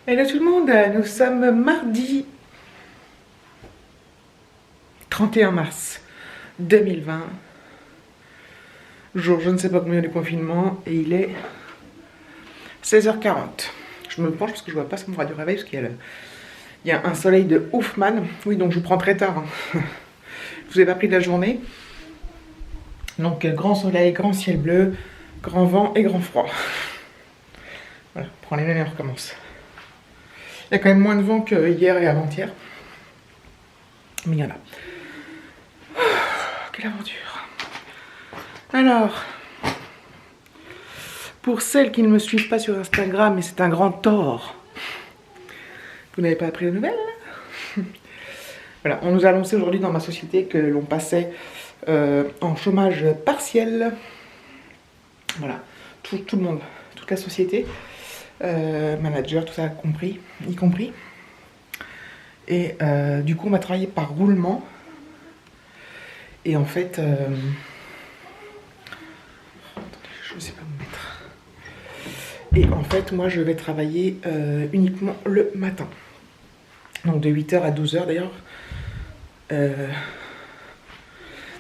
Hello tout le monde, nous sommes mardi 31 mars 2020, jour je ne sais pas combien du confinement, et il est 16h40. Je me penche parce que je vois pas ce mon radio réveil, parce qu'il y a un soleil de ouf man. Oui, donc je vous prends très tard, hein. Je vous ai pas pris de la journée. Donc grand soleil, grand ciel bleu, grand vent et grand froid. Voilà, prends les mêmes et on recommence. Il y a quand même moins de vent que hier et avant-hier. Mais il y en a. Oh, quelle aventure. Alors, pour celles qui ne me suivent pas sur Instagram, et c'est un grand tort, vous n'avez pas appris de nouvelles? Voilà, on nous a annoncé aujourd'hui dans ma société que l'on passait en chômage partiel. Voilà, tout le monde, toute la société, manager, tout ça compris, y compris. Et du coup, on va travailler par roulement. Et en fait, je ne sais pas où mettre. Et en fait, moi, je vais travailler uniquement le matin. Donc de 8h à 12h d'ailleurs.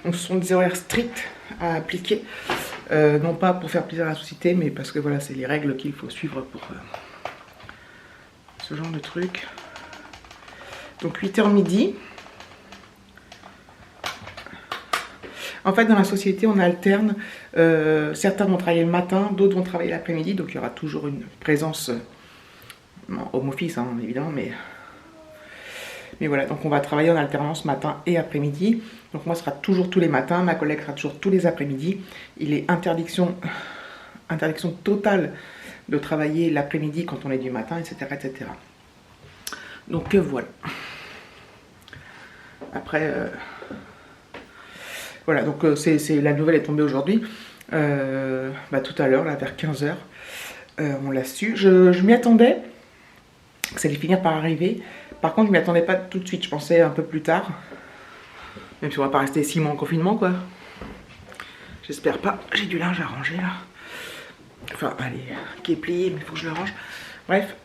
Donc ce sont des horaires stricts à appliquer. Non pas pour faire plaisir à la société, mais parce que voilà, c'est les règles qu'il faut suivre pour ce genre de truc. Donc 8h midi. En fait, dans la société, on alterne. Certains vont travailler le matin, d'autres vont travailler l'après-midi. Donc il y aura toujours une présence home office, hein, évidemment, mais voilà, donc on va travailler en alternance matin et après-midi. Donc moi, ce sera toujours tous les matins, ma collègue sera toujours tous les après-midi. Il est interdiction totale de travailler l'après-midi quand on est du matin, etc. etc. Donc voilà. Après, voilà, donc la nouvelle est tombée aujourd'hui. Tout à l'heure, là, vers 15h, on l'a su. Je m'y attendais, que ça allait finir par arriver. Par contre, je m'y attendais pas tout de suite, je pensais un peu plus tard. Même si on va pas rester 6 mois en confinement, quoi. J'espère pas. J'ai du linge à ranger, là. Enfin, allez, qui est plié, mais il faut que je le range. Bref,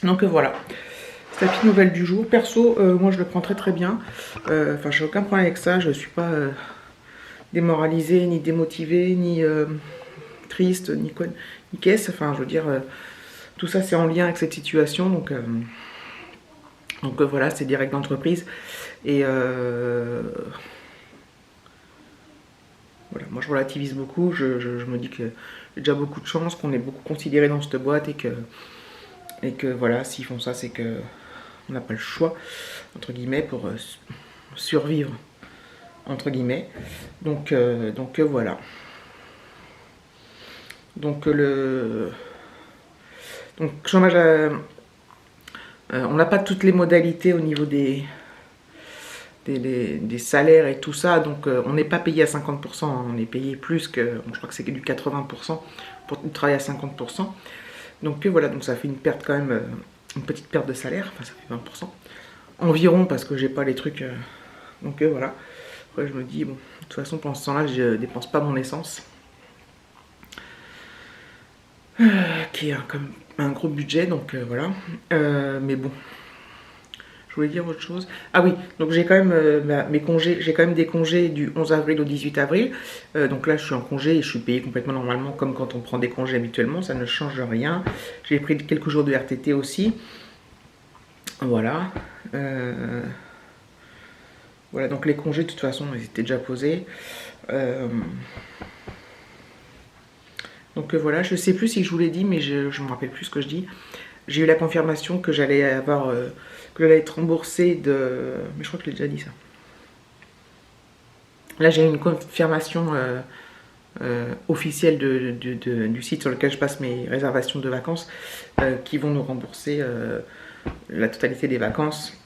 donc voilà. C'est la petite nouvelle du jour. Perso, moi, je le prends très très bien. Enfin, j'ai aucun problème avec ça. Je suis pas démoralisée, ni démotivée, ni triste, ni caisse. Enfin, je veux dire... tout ça, c'est en lien avec cette situation, donc voilà, c'est des règles d'entreprise. Et voilà, moi je relativise beaucoup, je me dis que j'ai déjà beaucoup de chance, qu'on est beaucoup considéré dans cette boîte et que voilà, s'ils font ça, c'est que on n'a pas le choix, entre guillemets, pour survivre, entre guillemets. Donc voilà. Donc donc chômage on n'a pas toutes les modalités au niveau des salaires et tout ça, donc on n'est pas payé à 50%, hein, on est payé plus que, je crois que c'est du 80% pour travailler à 50%. Donc voilà, donc ça fait une perte quand même, une petite perte de salaire, enfin ça fait 20%. Environ, parce que j'ai pas les trucs, donc voilà. Après je me dis, bon, de toute façon pendant ce temps-là, je dépense pas mon essence. Qui est comme un gros budget, donc voilà. Mais bon, je voulais dire autre chose. Ah oui, donc j'ai quand même mes congés, j'ai quand même des congés du 11 avril au 18 avril. Donc là, je suis en congé et je suis payé complètement normalement, comme quand on prend des congés habituellement, ça ne change rien. J'ai pris quelques jours de RTT aussi. Voilà. Voilà, donc les congés, de toute façon, ils étaient déjà posés. Donc voilà, je sais plus si je vous l'ai dit, mais je me rappelle plus ce que je dis. J'ai eu la confirmation que j'allais avoir, que j'allais être remboursée de... Mais je crois que je l'ai déjà dit ça. Là j'ai eu une confirmation officielle du site sur lequel je passe mes réservations de vacances, qui vont nous rembourser la totalité des vacances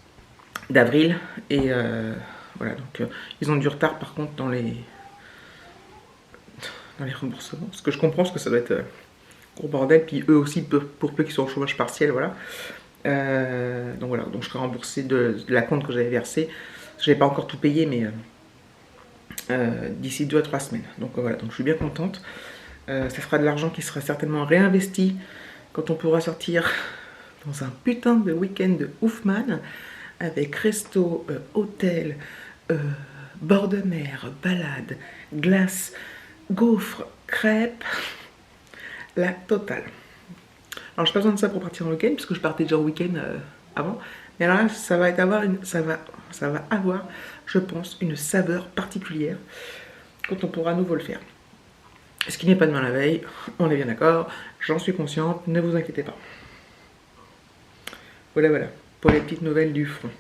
d'avril. Et voilà, donc ils ont du retard par contre dans les remboursements. Ce que je comprends, parce que ça doit être gros bordel. Puis eux aussi, pour peu qu'ils soient en chômage partiel, voilà. Donc voilà, donc je serai remboursé de la compte que j'avais versée. Je n'ai pas encore tout payé, mais d'ici 2 à 3 semaines. Donc voilà, donc je suis bien contente. Ça sera de l'argent qui sera certainement réinvesti quand on pourra sortir dans un putain de week-end de oufman avec resto, hôtel, bord de mer, balade, glace, gaufres, crêpes, la totale. Alors j'ai pas besoin de ça pour partir en week-end puisque je partais déjà au week-end avant. Mais alors là, ça va avoir, je pense, une saveur particulière quand on pourra à nouveau le faire. Ce qui n'est pas demain la veille, on est bien d'accord, j'en suis consciente, ne vous inquiétez pas. Voilà, pour les petites nouvelles du front.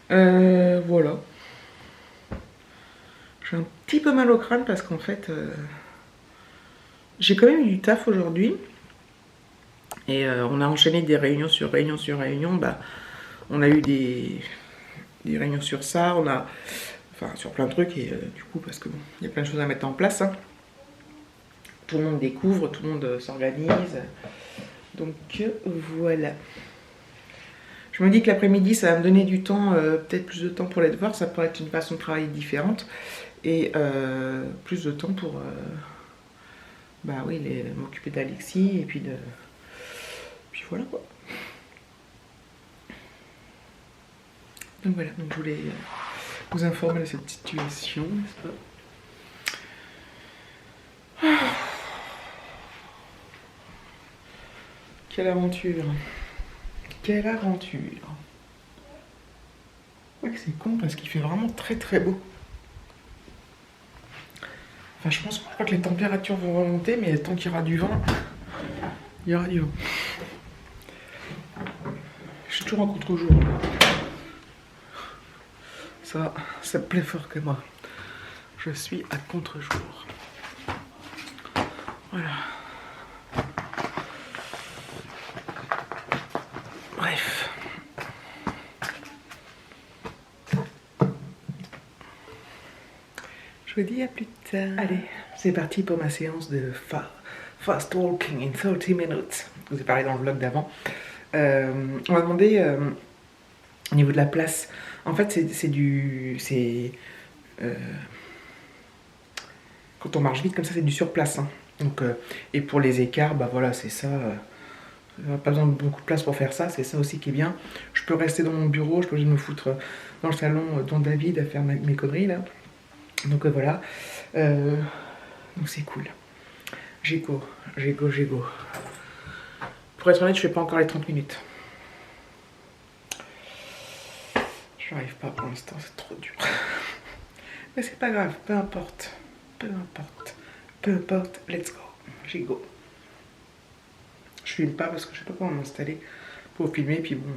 Voilà. J'ai un petit peu mal au crâne parce qu'en fait, j'ai quand même eu du taf aujourd'hui. Et on a enchaîné des réunions sur réunions sur réunions. Bah, on a eu des réunions sur ça, enfin sur plein de trucs. Et du coup, parce que bon, il y a plein de choses à mettre en place. Hein. Tout le monde découvre, tout le monde s'organise. Donc voilà. Je me dis que l'après-midi, ça va me donner du temps, peut-être plus de temps pour les devoirs. Ça pourrait être une façon de travailler différente. Et plus de temps pour bah oui, m'occuper d'Alexis et puis voilà quoi. Donc voilà, donc je voulais vous informer de cette situation, n'est-ce pas? Quelle aventure! Quelle aventure! Ouais, c'est con parce qu'il fait vraiment très très beau. Enfin, je crois que les températures vont remonter, mais tant qu'il y aura du vent, il y aura du vent. Je suis toujours en contre-jour. Ça me plaît fort que moi. Je suis à contre-jour. Voilà. Bref. Je vous dis à plus tard. Allez, c'est parti pour ma séance de fast walking in 30 minutes. Je vous ai parlé dans le vlog d'avant. On m'a demandé au niveau de la place. En fait, quand on marche vite comme ça, c'est du surplace. Hein. Donc, et pour les écarts, bah voilà, c'est ça. Pas besoin de beaucoup de place pour faire ça, c'est ça aussi qui est bien. Je peux rester dans mon bureau, je peux me foutre dans le salon dont David à faire mes conneries là. Donc voilà. Donc c'est cool. J'ai go. Pour être honnête, je fais pas encore les 30 minutes. Je n'arrive pas pour l'instant, c'est trop dur. Mais c'est pas grave, peu importe, let's go, j'ai go. Je filme pas parce que je sais pas comment m'installer pour filmer, puis bon,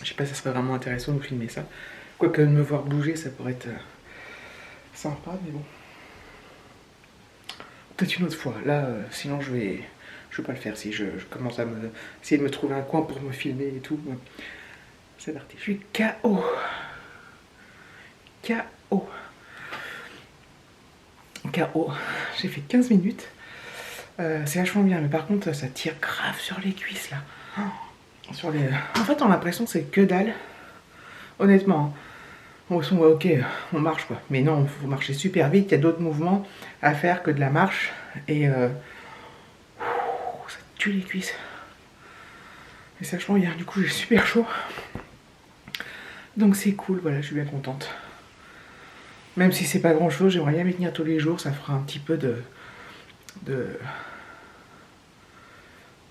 je sais pas si ça serait vraiment intéressant de filmer ça. Quoique de me voir bouger, ça pourrait être sympa, mais bon. Peut-être une autre fois, là, sinon je vais pas le faire si je commence à essayer de me trouver un coin pour me filmer et tout. C'est parti, je suis KO. J'ai fait 15 minutes. C'est vachement bien, mais par contre, ça tire grave sur les cuisses, là. En fait, on a l'impression que c'est que dalle. Honnêtement. Bon, ok, on marche, quoi. Mais non, il faut marcher super vite. Il y a d'autres mouvements à faire que de la marche. Et ça tue les cuisses. Et c'est vachement bien. Du coup, j'ai super chaud. Donc c'est cool, voilà, je suis bien contente. Même si c'est pas grand chose, j'aimerais bien m'y tenir tous les jours, ça fera un petit peu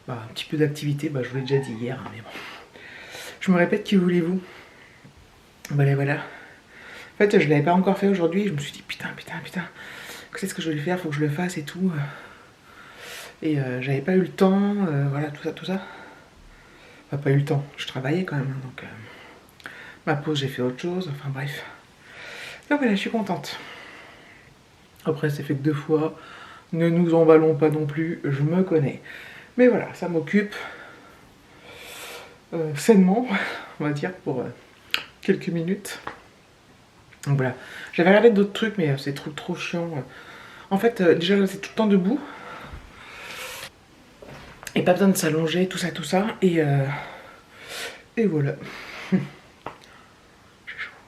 un petit peu d'activité, je vous l'ai déjà dit hier, hein, mais bon. Je me répète, qui voulez-vous? Voilà. En fait, je l'avais pas encore fait aujourd'hui, je me suis dit putain, qu'est-ce que je vais faire, faut que je le fasse et tout. Et j'avais pas eu le temps, voilà, tout ça. Enfin, pas eu le temps, je travaillais quand même, donc ma pause, j'ai fait autre chose, enfin bref. Donc voilà, je suis contente. Après, c'est fait que 2 fois. Ne nous emballons pas non plus, je me connais. Mais voilà, ça m'occupe sainement, on va dire, pour quelques minutes. Donc voilà. J'avais regardé d'autres trucs, mais c'est trop chiant. En fait, déjà, c'est tout le temps debout. Et pas besoin de s'allonger, tout ça. Et voilà.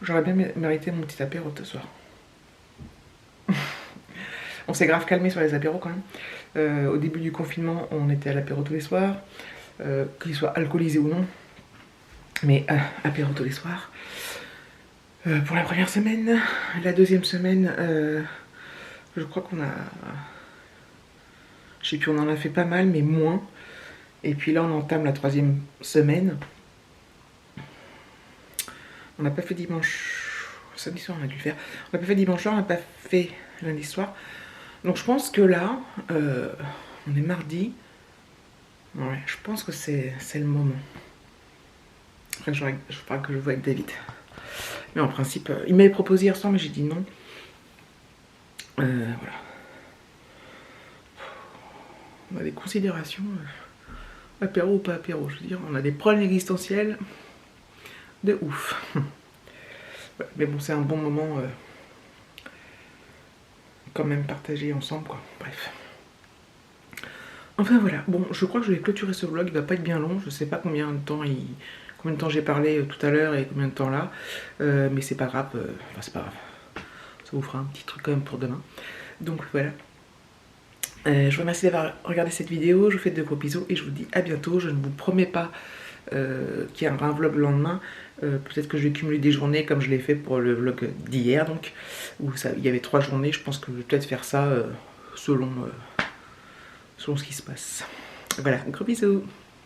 J'aurais bien mérité mon petit apéro ce soir. On s'est grave calmé sur les apéros quand même. Au début du confinement, on était à l'apéro tous les soirs, qu'il soit alcoolisé ou non, mais apéro tous les soirs. Pour la première semaine, la deuxième semaine, je crois qu'on a... Je sais plus, on en a fait pas mal, mais moins. Et puis là, on entame la troisième semaine. On n'a pas fait dimanche... Samedi soir, on a dû le faire. On n'a pas fait dimanche soir, on n'a pas fait lundi soir. Donc je pense que là, on est mardi. Ouais, je pense que c'est le moment. Après, je faudra que je voie avec David. Mais en principe, il m'avait proposé hier soir, mais j'ai dit non. Voilà. On a des considérations, apéro ou pas apéro, je veux dire, on a des problèmes existentiels de ouf. Ouais, mais bon, c'est un bon moment quand même partagé ensemble, quoi. Bref. Enfin voilà, bon, je crois que je vais clôturer ce vlog, il va pas être bien long, je sais pas combien de temps j'ai parlé tout à l'heure et combien de temps là, mais c'est pas grave, enfin c'est pas grave, ça vous fera un petit truc quand même pour demain. Donc voilà, je vous remercie d'avoir regardé cette vidéo, je vous fais de gros bisous et je vous dis à bientôt. Je ne vous promets pas qu'il y aura un vlog le lendemain, peut-être que je vais cumuler des journées comme je l'ai fait pour le vlog d'hier, donc où il y avait 3 journées, je pense que je vais peut-être faire ça selon ce qui se passe. Voilà, gros bisous.